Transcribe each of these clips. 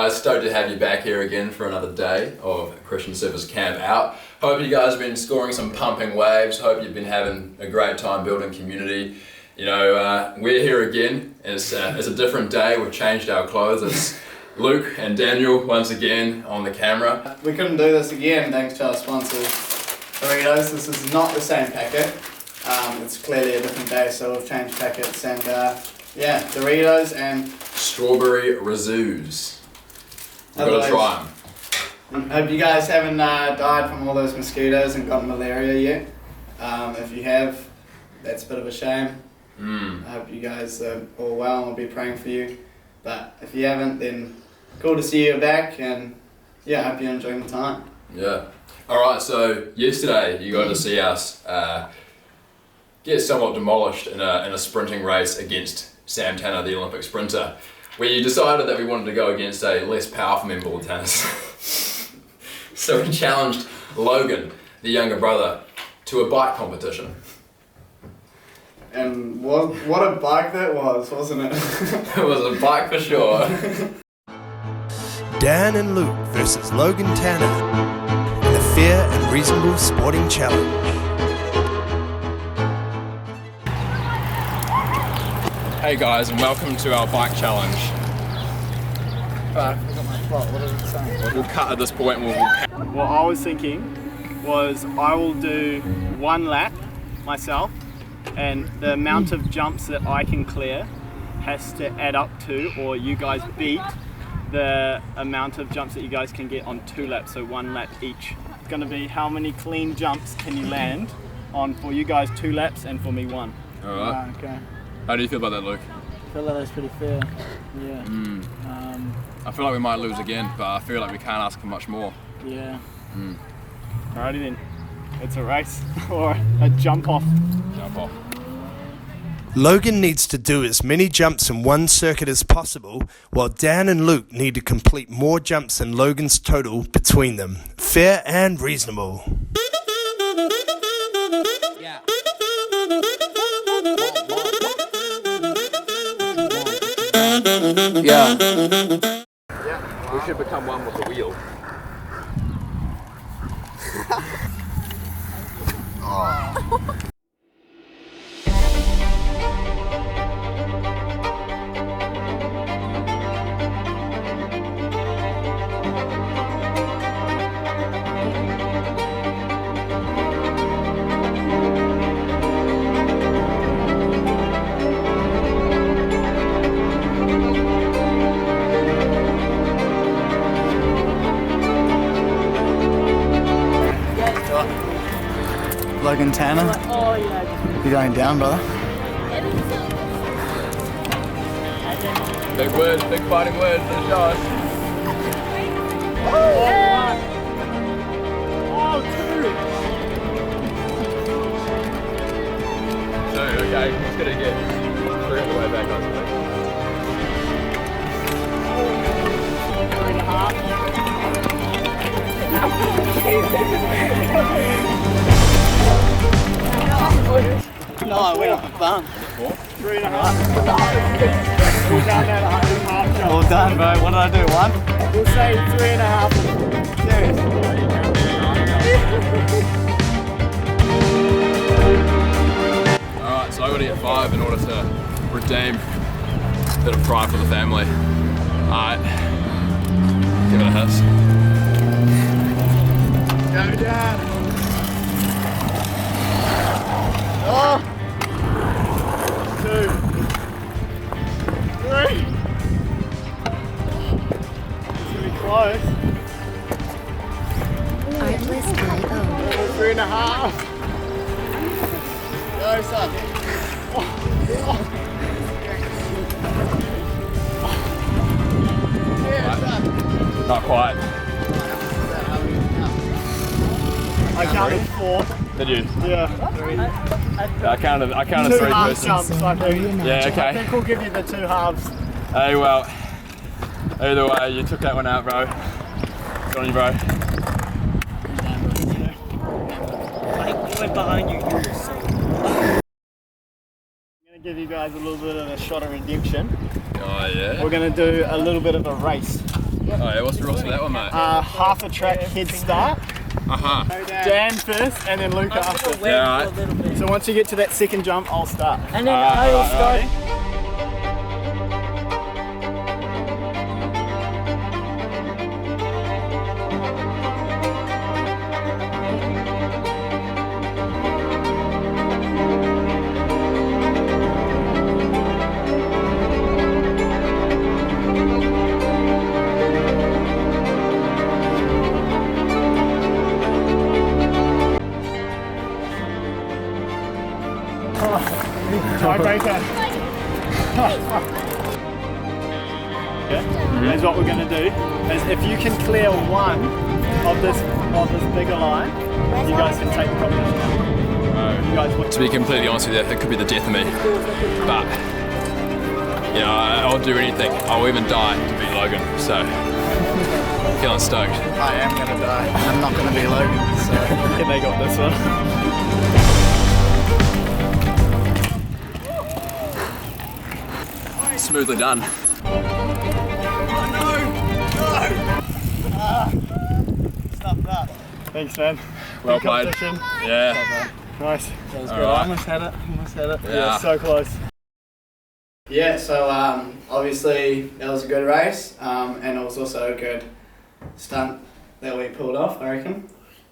guys, stoked to have you back here again for another day of Christian Service Camp Out. Hope you guys have been scoring some pumping waves. Hope you've been having a great time building community. You know, we're here again. It's a different day. We've changed our clothes. It's Luke and Daniel once again on the camera. We couldn't do this again thanks to our sponsors, Doritos. This is not the same packet. It's clearly a different day, so we've changed packets and yeah, Doritos and strawberry razzoos. We've got to try them. Hope you guys haven't died from all those mosquitoes and got malaria yet. If you have, that's a bit of a shame. I hope you guys are all well and we'll be praying for you. But if you haven't, then cool to see you back, and yeah, I hope you're enjoying the time. Yeah. Alright, so yesterday you got to see us get somewhat demolished in a sprinting race against Sam Tanner, the Olympic sprinter. We decided that we wanted to go against a less powerful member of tennis. So we challenged Logan, the younger brother, to a bike competition. And what a bike that was, wasn't it? It was a bike for sure. Dan and Luke versus Logan Tanner in the Fair and Reasonable Sporting Challenge. Hey guys, and welcome to our bike challenge. But I got my plot, what does it say? We'll cut at this point and we'll... What I was thinking was I will do one lap myself, and the amount of jumps that I can clear has to add up to, or you guys beat, the amount of jumps that you guys can get on 2 laps, so 1 lap each. It's going to be how many clean jumps can you land on for you guys 2 laps and for me 1. Alright. Okay. How do you feel about that, Luke? I feel like that's pretty fair. Yeah. I feel like we might lose again, but I feel like we can't ask for much more. Yeah. Alrighty then. It's a race or a jump off. Jump off. Logan needs to do as many jumps in one circuit as possible, while Dan and Luke need to complete more jumps than Logan's total between them. Fair and reasonable. Yeah. Yeah. We should become one with the wheel. Logan Tanner. Oh yeah. You're going down, brother. Big words, big fighting words, let's go. So, okay, he's gonna get 3 on the way back on the way. No, I went off the bum. 3.5. We'll down that half jump. All done, bro. What did I do? 1? We'll say 3.5. Serious? Alright, so I gotta get 5 in order to redeem a bit of pride for the family. Alright, give it a hiss. Go down. Oh. 2, 3. It's gonna be close. Artless IO. 3.5. Go, son. Not quite. I counted 4. Did you? Yeah. I counted 2 3 half persons. jumps, I think. Yeah, I okay. think we'll give you the 2 halves. Hey, well, either way, you took that one out, bro. Good on you, bro. I went behind you. You're so. I'm gonna give you guys a little bit of a shot of redemption. Oh, yeah? We're gonna do a little bit of a race. Oh yeah, what's the rules for that one, mate? Half a track head start. Dan first and then Luke I'm after. gonna wait Yeah, for a little bit. So once you get to that second jump, I'll start. And then I will start. Ready? Tiebreaker. Here's what we're going to do, is if you can clear one of this bigger line, you guys can take the competition out. You guys To be completely honest with you, it could be the death of me. But, you know, I'll do anything. I'll even die to beat Logan. So, feeling stoked. I am going to die. I'm not going to be Logan, so... and they got this one. Smoothly done. Stuff that. Thanks, man. Well Good played. competition. Yeah. Nice. That was good. Alright. I almost had it. Yeah. Yeah, so close. Yeah, so obviously that was a good race, and it was also a good stunt that we pulled off, I reckon.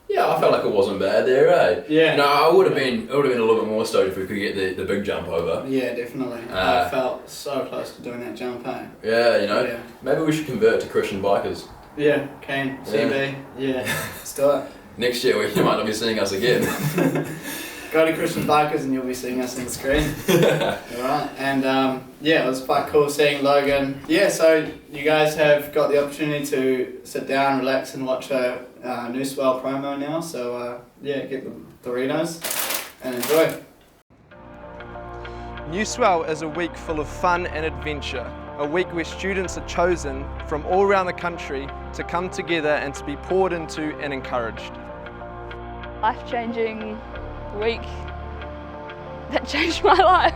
Yeah, I felt like it wasn't bad there, eh? Yeah. You know, it would have been a little bit more stoked if we could get the big jump over. Yeah, definitely. I felt so close to doing that jump, eh? Yeah, you know, Yeah. maybe we should convert to Christian bikers. Yeah, Kane, CB, yeah, let's do it. Next year, you might not be seeing us again. Go to Christian Bikers and you'll be seeing us on the screen. Alright, and yeah, it was quite cool seeing Logan. Yeah, so you guys have got the opportunity to sit down, relax and watch a New Swell promo now, so yeah, get the Doritos and enjoy. New Swell is a week full of fun and adventure, a week where students are chosen from all around the country to come together and to be poured into and encouraged. Life-changing week that changed my life.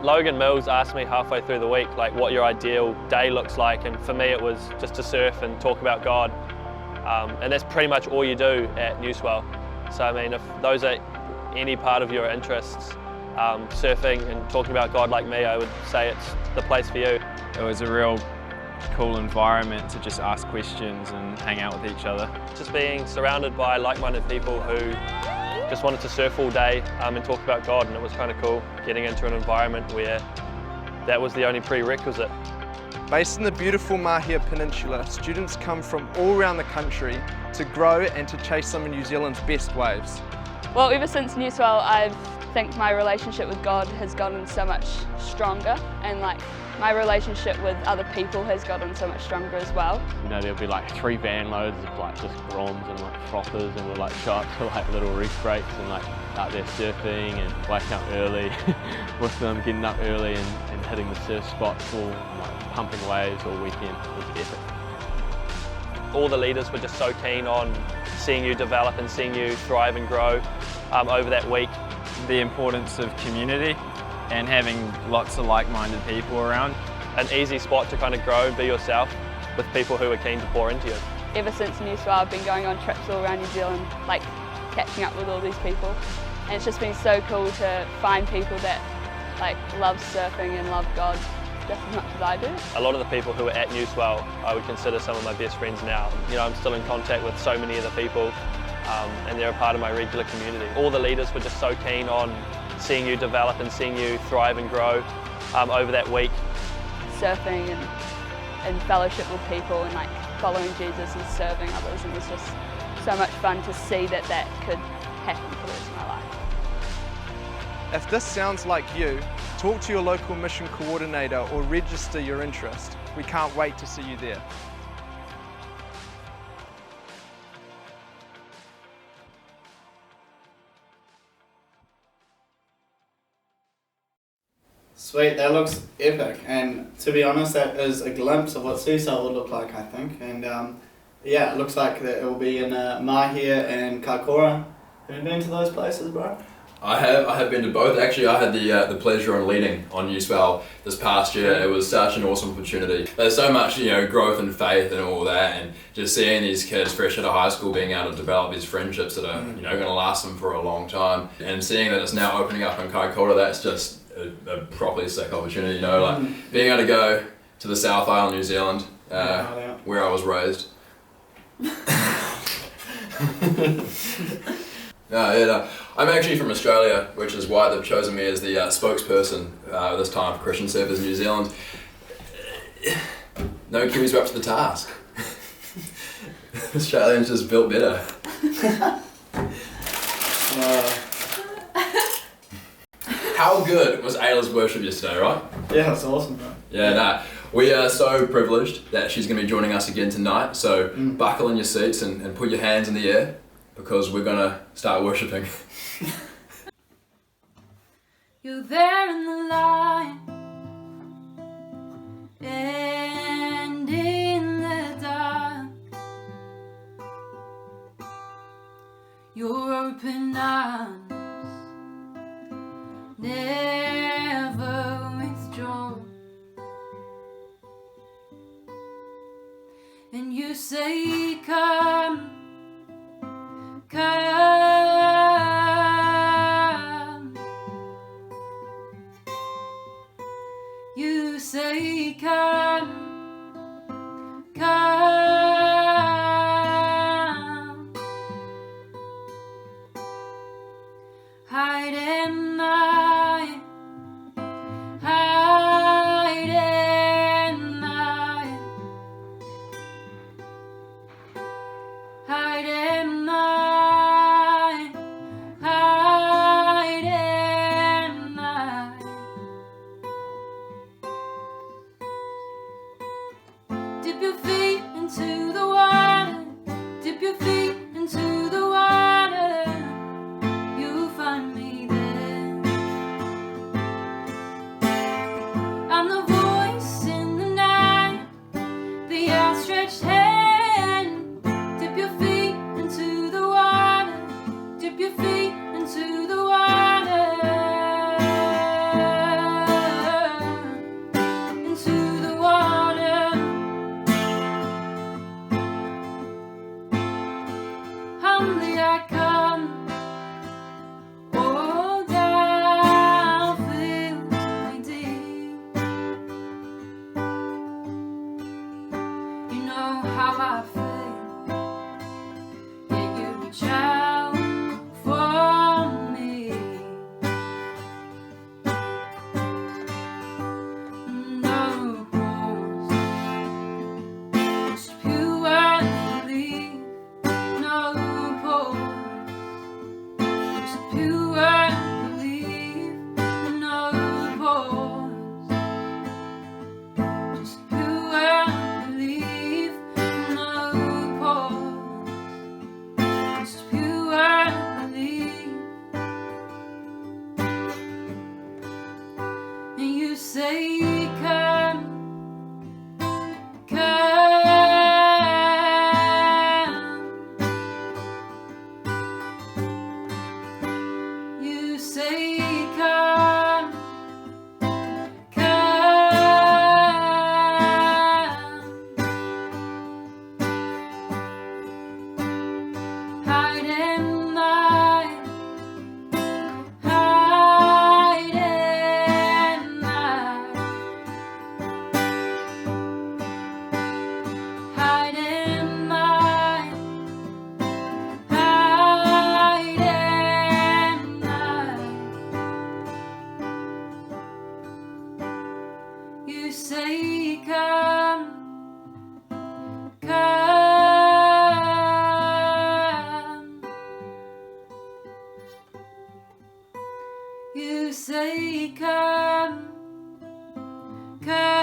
Logan Mills asked me halfway through the week like what your ideal day looks like, and for me it was just to surf and talk about God, and that's pretty much all you do at New Swell. So I mean, if those are any part of your interests, surfing and talking about God like me, I would say it's the place for you. It was a real cool environment to just ask questions and hang out with each other. Just being surrounded by like-minded people who just wanted to surf all day and talk about God, and it was kind of cool getting into an environment where that was the only prerequisite. Based in the beautiful Mahia Peninsula, students come from all around the country to grow and to chase some of New Zealand's best waves. Well, ever since New Swell, I think my relationship with God has gotten so much stronger, and like my relationship with other people has gotten so much stronger as well. You know, there'll be like 3 van loads of like just groms and like frothers, and we'll like show up to like little reef breaks and like out there surfing and waking up early with them, getting up early and hitting the surf spots all like pumping waves all weekend. It was epic. All the leaders were just so keen on seeing you develop and seeing you thrive and grow over that week. The importance of community and having lots of like-minded people around. An easy spot to kind of grow and be yourself with people who are keen to pour into you. Ever since New Swell, I've been going on trips all around New Zealand, like catching up with all these people. And it's just been so cool to find people that like love surfing and love God just as much as I do. A lot of the people who are at New Swell, I would consider some of my best friends now. You know, I'm still in contact with so many of the people, and they're a part of my regular community. All the leaders were just so keen on seeing you develop and seeing you thrive and grow over that week. Surfing and fellowship with people and like following Jesus and serving others, and it's just so much fun to see that could happen for the rest of my life. If this sounds like you, talk to your local mission coordinator or register your interest. We can't wait to see you there. Sweet, that looks epic, and to be honest, that is a glimpse of what Seaside would look like, I think. And yeah, it looks like that it will be in Mahia and Kaikoura. Have you been to those places, bro? I have been to both. Actually, I had the pleasure of leading on Newswell this past year. It was such an awesome opportunity. There's so much, growth and faith and all that, and just seeing these kids fresh out of high school being able to develop these friendships that are, going to last them for a long time, and seeing that it's now opening up in Kaikoura, that's just a properly sick opportunity. Like being able to go to the South Island, New Zealand, where I was raised. No. I'm actually from Australia, which is why they've chosen me as the spokesperson this time for Christian Service New Zealand. No Kiwis were up to the task. Australians just built better. How good was Ayla's worship yesterday, right? Yeah, it's awesome, bro. Yeah, we are so privileged that she's going to be joining us again tonight, so buckle in your seats and put your hands in the air, because we're going to start worshipping. You're there in the light and in the dark. Your open arms never withdraw, and you say, come, come. You say, come, come. Hide in night, hide in night, hide in night, hide in night. Dip your feet into the water, dip your feet into the water, you'll find me there. I'm the voice in the night, the outstretched hand. Dip your feet into the water, dip your feet into the water, into the water. Humbly I come, all down filled me deep. You know how I feel, yeah, you reach out for me. No pause, just pure belief. No pause, just pure belief. No pause, just pure belief. No pause, just pure belief. And you say, come, come. You say, come, come. Hide in night, hide in night, hide in night, hide in night. You say, come, come. You say, come, come.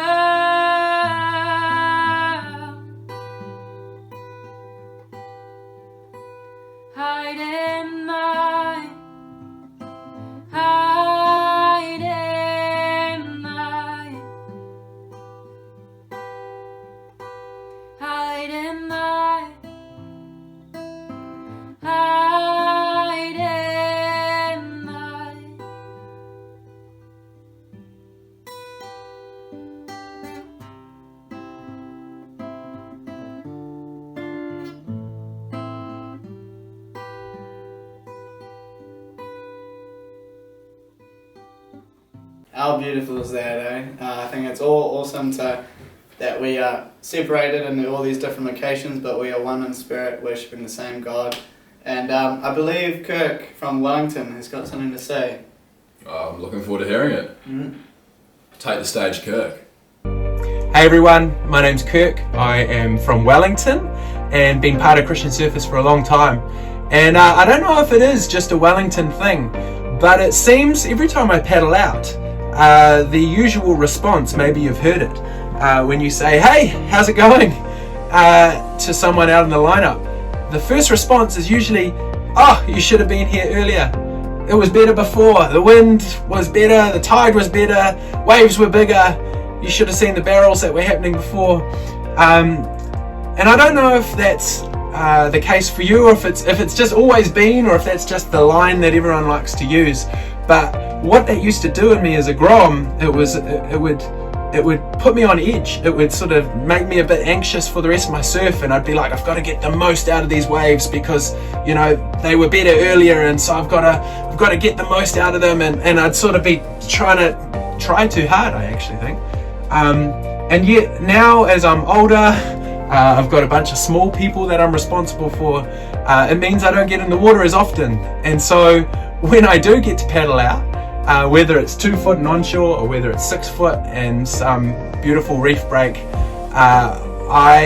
Hide in night, hide in night, hide in night, hide in night. How beautiful is that, eh? I think it's all awesome that we are separated in all these different locations, but we are one in spirit, worshipping the same God. And I believe Kirk from Wellington has got something to say. I'm looking forward to hearing it. Take the stage, Kirk. Hey everyone, my name's Kirk. I am from Wellington and been part of Christian Surfers for a long time. And I don't know if it is just a Wellington thing, but it seems every time I paddle out, the usual response, maybe you've heard it, when you say, hey, how's it going, to someone out in the lineup, the first response is usually, oh, you should have been here earlier. It was better before. The wind was better, the tide was better, waves were bigger. You should have seen the barrels that were happening before. And I don't know if that's the case for you, or if it's just always been, or if that's just the line that everyone likes to use. But what that used to do in me as a grom, it would put me on edge. It would sort of make me a bit anxious for the rest of my surf, and I'd be like, I've got to get the most out of these waves because, you know, they were better earlier, and so I've got to get the most out of them, and I'd sort of be try too hard, I actually think. And yet now, as I'm older, I've got a bunch of small people that I'm responsible for. It means I don't get in the water as often, and so when I do get to paddle out, whether it's 2 foot and onshore or whether it's 6 foot and some beautiful reef break, I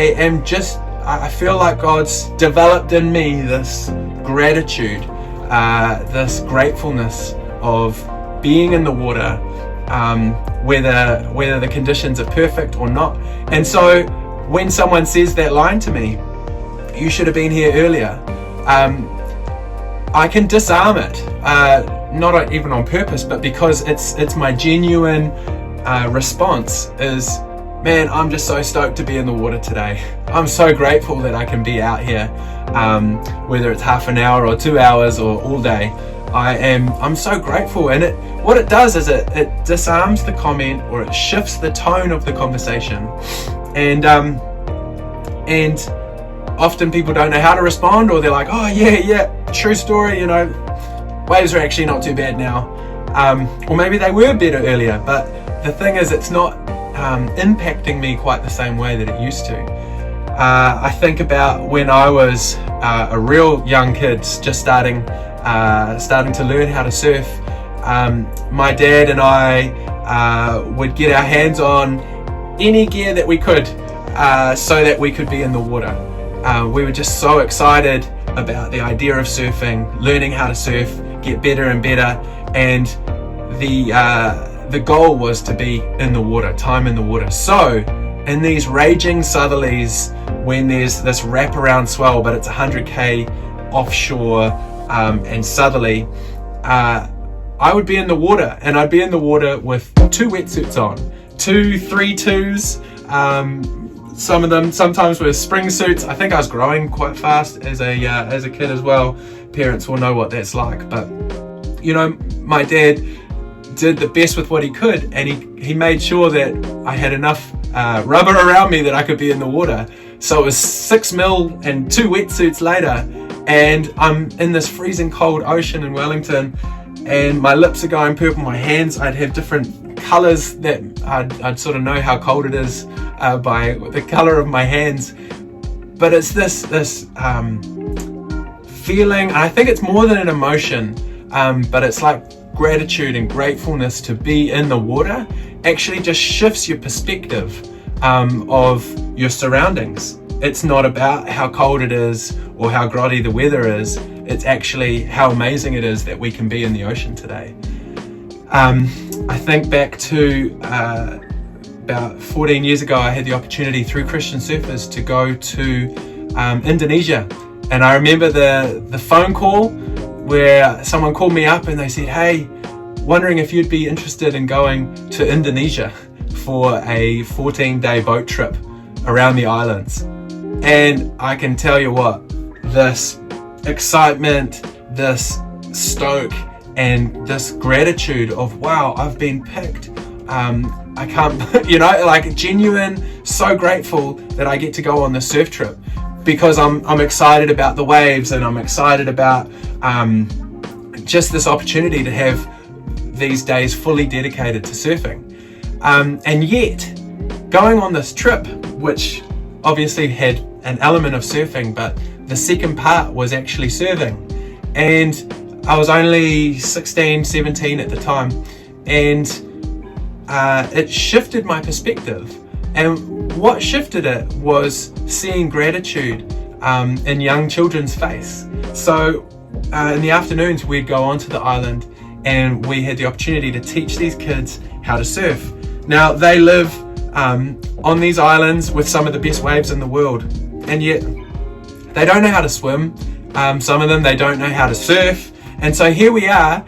feel like God's developed in me this gratitude, this gratefulness of being in the water, whether the conditions are perfect or not. And so when someone says that line to me, you should have been here earlier, I can disarm it, not even on purpose, but because it's my genuine response is, man, I'm just so stoked to be in the water today. I'm so grateful that I can be out here, whether it's half an hour or 2 hours or all day. I'm so grateful, and what it does is it disarms the comment, or it shifts the tone of the conversation, and often people don't know how to respond, or they're like, oh yeah, true story, you know, waves are actually not too bad now, or maybe they were better earlier, but the thing is, it's not impacting me quite the same way that it used to. I think about when I was a real young kid, just starting to learn how to surf. My dad and I would get our hands on any gear that we could, so that we could be in the water. We were just so excited about the idea of surfing, learning how to surf, get better and better, and the goal was to be in the water, time in the water. So in these raging southerlies, when there's this wraparound swell, but it's 100k offshore and southerly, I would be in the water, and I'd be in the water with 2 wetsuits on, 2, 3 twos, some of them sometimes with spring suits. I think I was growing quite fast as a kid as well. Parents will know what that's like, but you know, my dad did the best with what he could, and he made sure that I had enough rubber around me that I could be in the water. So it was 6 mil and 2 wetsuits later, and I'm in this freezing cold ocean in Wellington, and my lips are going purple, my hands, I'd have different colors that I'd sort of know how cold it is by the color of my hands. But it's this feeling, and I think it's more than an emotion, but it's like gratitude and gratefulness to be in the water actually just shifts your perspective of your surroundings. It's not about how cold it is or how grotty the weather is. It's actually how amazing it is that we can be in the ocean today. I think back to about 14 years ago, I had the opportunity through Christian Surfers to go to Indonesia. And I remember the phone call where someone called me up and they said, hey, wondering if you'd be interested in going to Indonesia for a 14-day boat trip around the islands. And I can tell you what, this excitement, this stoke, and this gratitude of, wow, I've been picked. I can't, you know, like genuine, so grateful that I get to go on this surf trip, because I'm excited about the waves, and I'm excited about just this opportunity to have these days fully dedicated to surfing. And yet, going on this trip, which obviously had an element of surfing, but the second part was actually serving. And I was only 16, 17 at the time, and it shifted my perspective. And what shifted it was seeing gratitude in young children's face. So in the afternoons, we'd go onto the island and we had the opportunity to teach these kids how to surf. Now, they live on these islands with some of the best waves in the world, and yet they don't know how to swim. Some of them, they don't know how to surf. And so here we are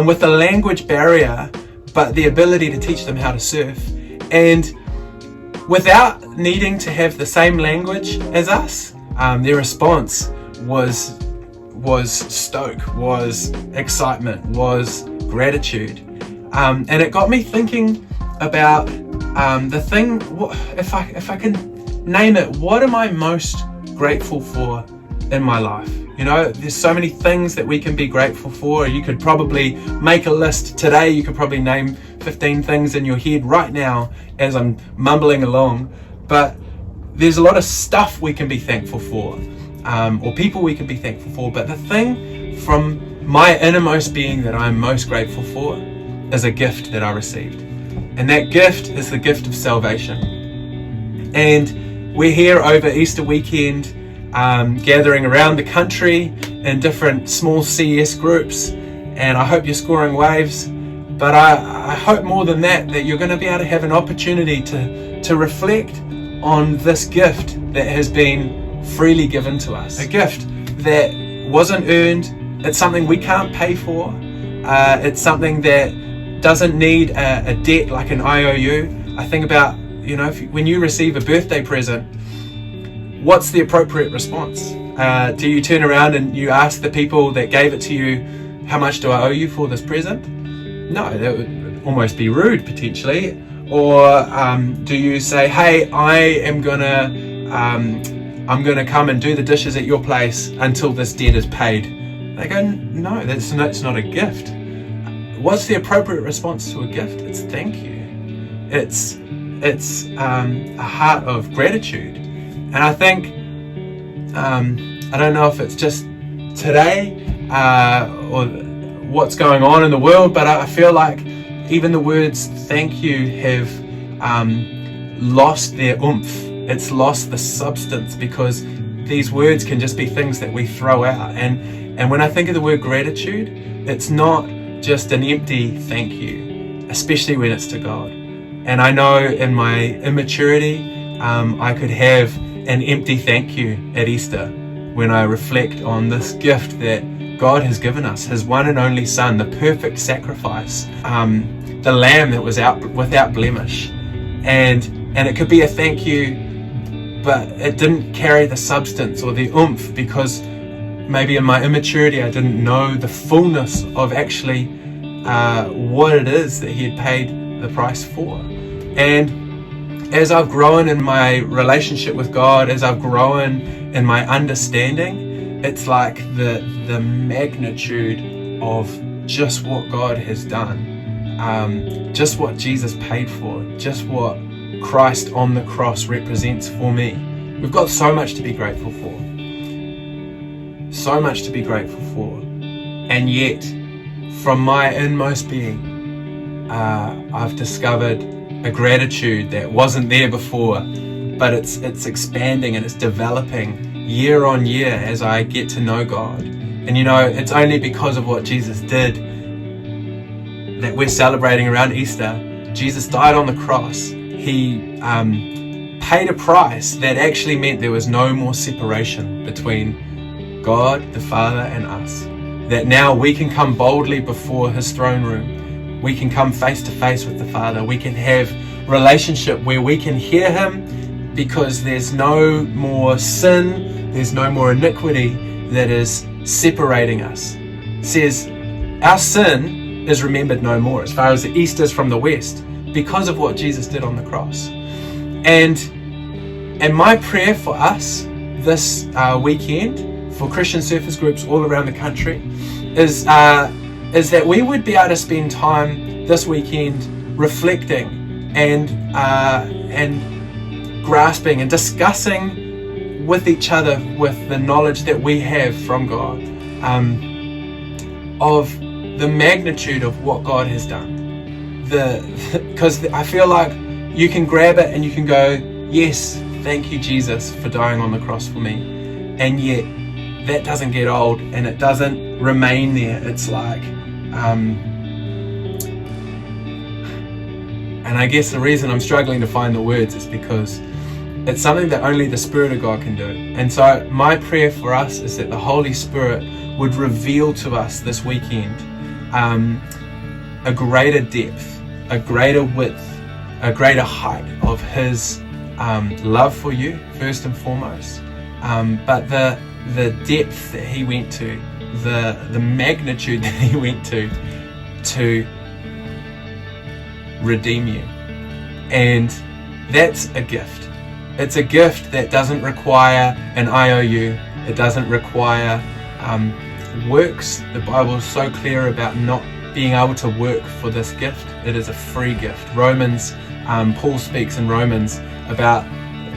with a language barrier, but the ability to teach them how to surf. And without needing to have the same language as us, their response was stoke, was excitement, was gratitude. And it got me thinking about the thing, if I can name it, what am I most grateful for in my life? You know, there's so many things that we can be grateful for. You could probably make a list today. You could probably name 15 things in your head right now as I'm mumbling along. But there's a lot of stuff we can be thankful for, or people we can be thankful for. But the thing from my innermost being that I'm most grateful for is a gift that I received. And that gift is the gift of salvation. And we're here over Easter weekend, gathering around the country in different small CS groups, and I hope you're scoring waves, but I hope more than that you're going to be able to have an opportunity to reflect on this gift that has been freely given to us, a gift that wasn't earned. It's something we can't pay for. It's something that doesn't need a debt like an IOU. I think about, you know, when you receive a birthday present, what's the appropriate response? Do you turn around and you ask the people that gave it to you, how much do I owe you for this present? No, that would almost be rude potentially. Or do you say, hey, I'm gonna come and do the dishes at your place until this debt is paid? They go, no, that's not a gift. What's the appropriate response to a gift? It's thank you. It's a heart of gratitude. And I think, I don't know if it's just today or what's going on in the world, but I feel like even the words thank you have lost their oomph. It's lost the substance, because these words can just be things that we throw out. And when I think of the word gratitude, it's not just an empty thank you, especially when it's to God. And I know in my immaturity, I could have an empty thank you at Easter when I reflect on this gift that God has given us, his one and only Son, the perfect sacrifice, the lamb that was without blemish. And it could be a thank you, but it didn't carry the substance or the oomph, because maybe in my immaturity I didn't know the fullness of actually what it is that he had paid the price for. And as I've grown in my relationship with God, as I've grown in my understanding, it's like the magnitude of just what God has done, just what Jesus paid for, just what Christ on the cross represents for me. We've got so much to be grateful for. So much to be grateful for. And yet, from my inmost being, I've discovered a gratitude that wasn't there before, but it's expanding and it's developing year on year as I get to know God. And you know, it's only because of what Jesus did that we're celebrating around Easter. Jesus died on the cross. He paid a price that actually meant there was no more separation between God the Father and us. That now we can come boldly before his throne room. We can come face to face with the Father. We can have relationship where we can hear him, because there's no more sin, there's no more iniquity that is separating us. It says our sin is remembered no more, as far as the east is from the west, because of what Jesus did on the cross. And my prayer for us this weekend, for Christian surfers groups all around the country, is is that we would be able to spend time this weekend reflecting and grasping and discussing with each other with the knowledge that we have from God, of the magnitude of what God has done. Because I feel like you can grab it and you can go, yes, thank you Jesus for dying on the cross for me, and yet that doesn't get old and it doesn't remain there. It's like and I guess the reason I'm struggling to find the words is because it's something that only the Spirit of God can do. And so my prayer for us is that the Holy Spirit would reveal to us this weekend a greater depth, a greater width, a greater height of His love for you, first and foremost, but the depth that He went to, the magnitude that He went to redeem you. And that's a gift. It's a gift that doesn't require an IOU. It doesn't require works. The Bible is so clear about not being able to work for this gift. It is a free gift. Paul speaks in Romans about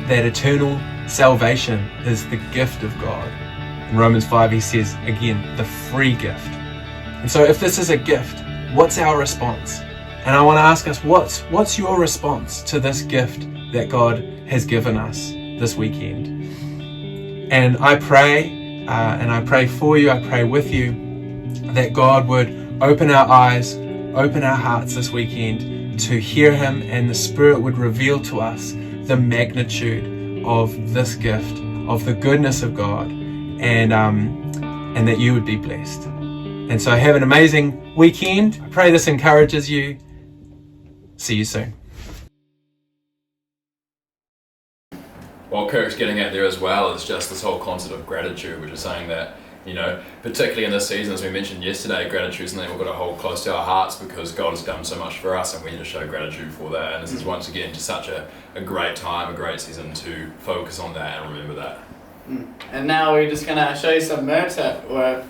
that eternal salvation is the gift of God. In Romans 5 he says, again, the free gift. And so if this is a gift, what's our response? And I want to ask us, what's your response to this gift that God has given us this weekend? And I pray for you, I pray with you, that God would open our eyes, open our hearts this weekend to hear Him, and the Spirit would reveal to us the magnitude of this gift, of the goodness of God, and that you would be blessed. And so have an amazing weekend. I pray this encourages you. See you soon. What Kirk's getting at there as well is just this whole concept of gratitude, which is saying that, particularly in this season, as we mentioned yesterday, gratitude is something we've got to hold close to our hearts because God has done so much for us and we need to show gratitude for that. And this is once again just such a great time, a great season to focus on that and remember that. And now we're just going to show you some merch that were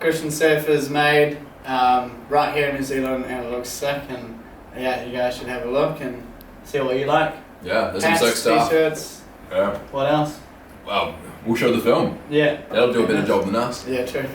Christian surfers made right here in New Zealand, and it looks sick, and yeah, you guys should have a look and see what you like. Yeah, there's Hats, some sick stuff. T-shirts. Yeah. What else? Well, we'll show the film. Yeah. That'll do a better job than us. Yeah, true.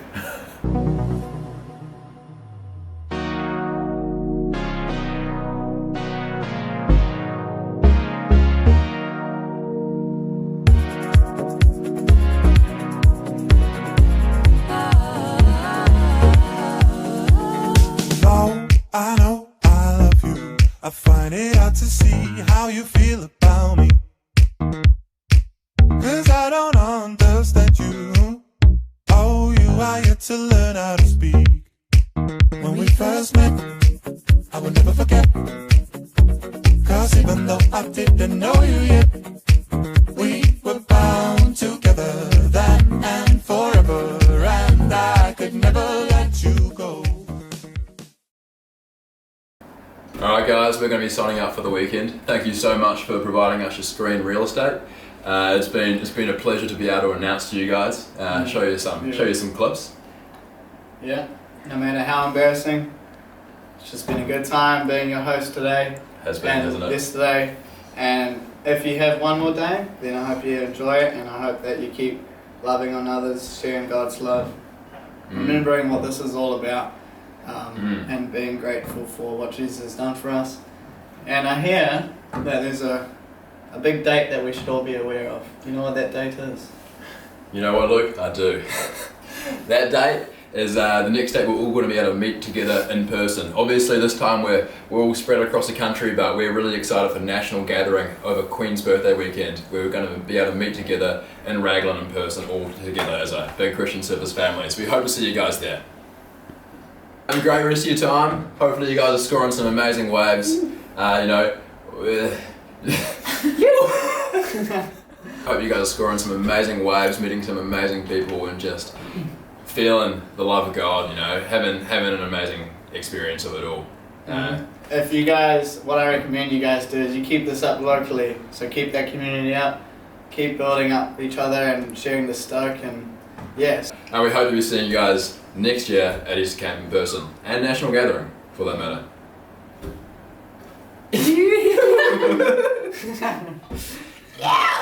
I know I love you. I find it hard to see how you feel about me, 'cause I don't understand you. Oh, you are yet to learn how to speak. When we first met, I will never forget, 'cause even though I didn't know you yet, we were bound together then and forever, and I could never let you go. Alright guys, we're going to be signing up for the weekend. Thank you so much for providing us your screen real estate. It's been a pleasure to be able to announce to you guys, show you some clips. Yeah, no matter how embarrassing, it's just been a good time being your host today. Has been, hasn't it? Yesterday. And if you have one more day, then I hope you enjoy it, and I hope that you keep loving on others, sharing God's love, remembering what this is all about. And being grateful for what Jesus has done for us. And I hear that there's a big date that we should all be aware of. Do you know what that date is? You know what, Luke? I do. That date is the next date we're all going to be able to meet together in person. Obviously this time we're all spread across the country, but we're really excited for national gathering over Queen's birthday weekend. We're going to be able to meet together in Raglan in person, all together as a big Christian service family. So we hope to see you guys there. Have a great rest of your time. Hopefully you guys are scoring some amazing waves. Hope you guys are scoring some amazing waves, meeting some amazing people, and just feeling the love of God. Having an amazing experience of it all. If you guys, what I recommend you guys do is you keep this up locally. So keep that community up, keep building up each other and sharing the stoke and Yes. And we hope to be seeing you guys next year at Easter Camp in person, and National Gathering, for that matter. Yeah!